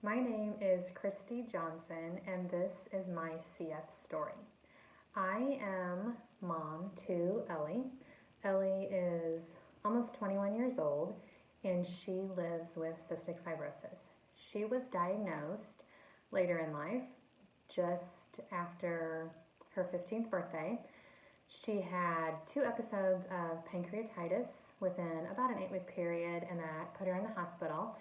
My name is Kristi Johnson, and this is my CF story. I am mom to Ellie. Ellie is almost 21 years old, and she lives with cystic fibrosis. She was diagnosed later in life, just after her 15th birthday. She had 2 episodes of pancreatitis within about an 8-week period, and that put her in the hospital.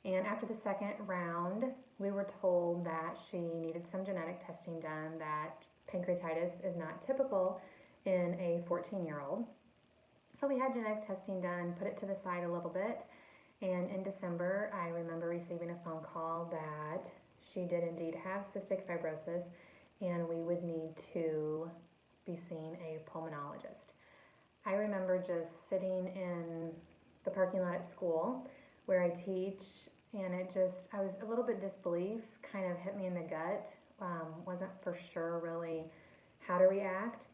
And after the second round, we were told that she needed some genetic testing done, that pancreatitis is not typical in a 14-year-old. So we had genetic testing done, put it to the side a little bit, and in December, I remember receiving a phone call that she did indeed have cystic fibrosis, and we would need to be seeing a pulmonologist. I remember just sitting in the parking lot at school where I teach, and I was a little bit disbelief kind of hit me in the gut. Wasn't for sure really how to react,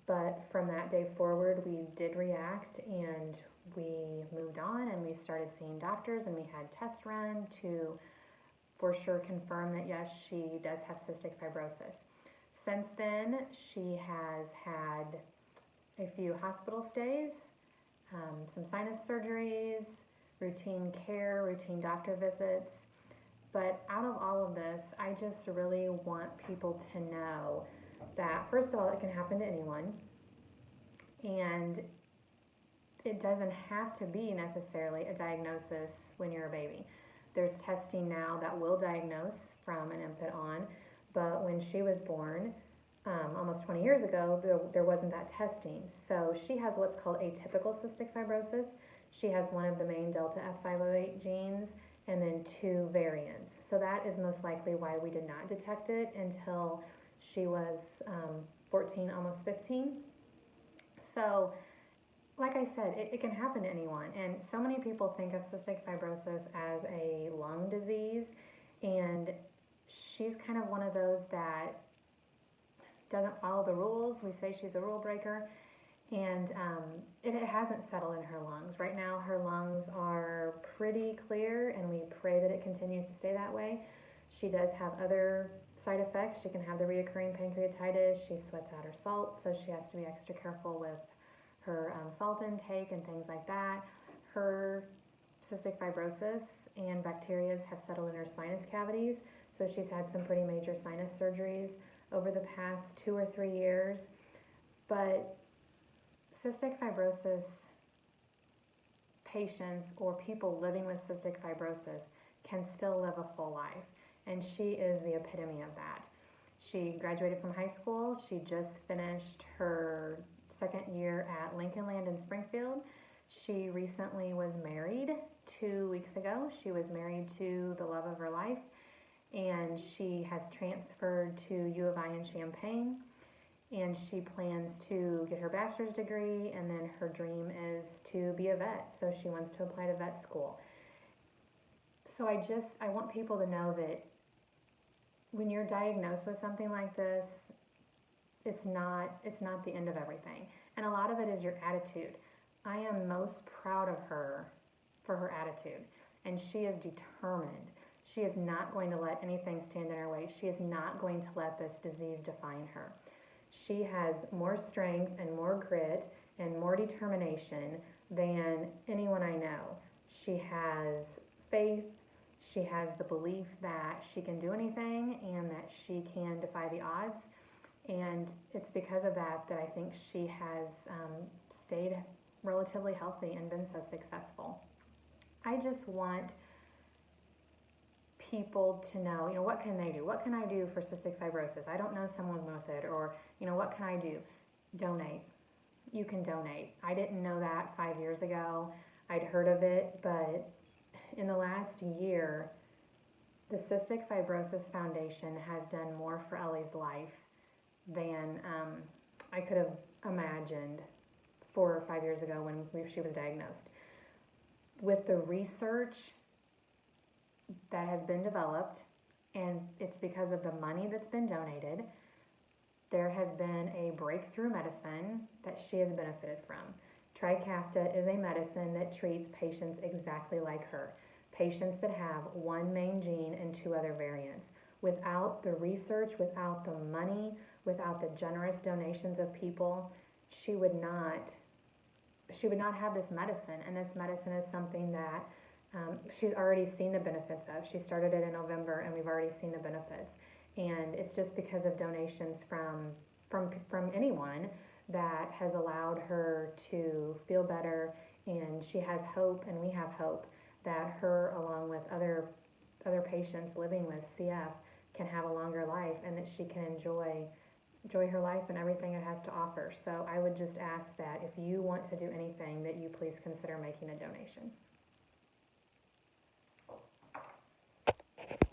but from that day forward, we did react, and we moved on, and we started seeing doctors, and we had tests run to for sure confirm that yes, she does have cystic fibrosis. Since then, she has had a few hospital stays, some sinus surgeries, routine care, routine doctor visits. But out of all of this, I just really want people to know that, first of all, it can happen to anyone. And it doesn't have to be necessarily a diagnosis when you're a baby. There's testing now that will diagnose from an infant on, but when she was born, almost 20 years ago, there wasn't that testing. So she has what's called atypical cystic fibrosis. She has one of the main delta F508 genes and then 2 variants. So that is most likely why we did not detect it until she was 14, almost 15. So like I said, it can happen to anyone. And so many people think of cystic fibrosis as a lung disease, and she's kind of one of those that doesn't follow the rules. We say she's a rule breaker, and it hasn't settled in her lungs. Right now, her lungs are pretty clear, and we pray that it continues to stay that way. She does have other side effects. She can have the reoccurring pancreatitis. She sweats out her salt, so she has to be extra careful with her salt intake and things like that. Her cystic fibrosis and bacteria have settled in her sinus cavities, so she's had some pretty major sinus surgeries over the past 2 or 3 years. But cystic fibrosis patients or people living with cystic fibrosis can still live a full life, and she is the epitome of that. She graduated from high school. She just finished her second year at Lincoln Land in Springfield. She recently was married 2 weeks ago. She was married to the love of her life, and she has transferred to U of I in Champaign, and she plans to get her bachelor's degree, and then her dream is to be a vet, so she wants to apply to vet school. So I want people to know that when you're diagnosed with something like this, it's not the end of everything. And a lot of it is your attitude. I am most proud of her for her attitude, and she is determined. She is not going to let anything stand in her way. She is not going to let this disease define her. She has more strength and more grit and more determination than anyone I know. She has faith. She has the belief that she can do anything and that she can defy the odds. And it's because of that I think she has stayed relatively healthy and been so successful. I just want people to know, what can they do? What can I do for cystic fibrosis? I don't know someone with it, or, what can I do? Donate. You can donate. I didn't know that 5 years ago. I'd heard of it, but in the last year, the Cystic Fibrosis Foundation has done more for Ellie's life than I could have imagined 4 or 5 years ago when she was diagnosed. With the research that has been developed, and it's because of the money that's been donated, there has been a breakthrough medicine that she has benefited from. Trikafta is a medicine that treats patients exactly like her. patients that have one main gene and two other variants. Without the research, without the money, without the generous donations of people, she would not have this medicine. And this medicine is something that she's already seen the benefits of. She started it in November, and we've already seen the benefits. And it's just because of donations from anyone that has allowed her to feel better. And she has hope, and we have hope that her, along with other patients living with CF, can have a longer life, and that she can enjoy her life and everything it has to offer. So I would just ask that if you want to do anything, that you please consider making a donation.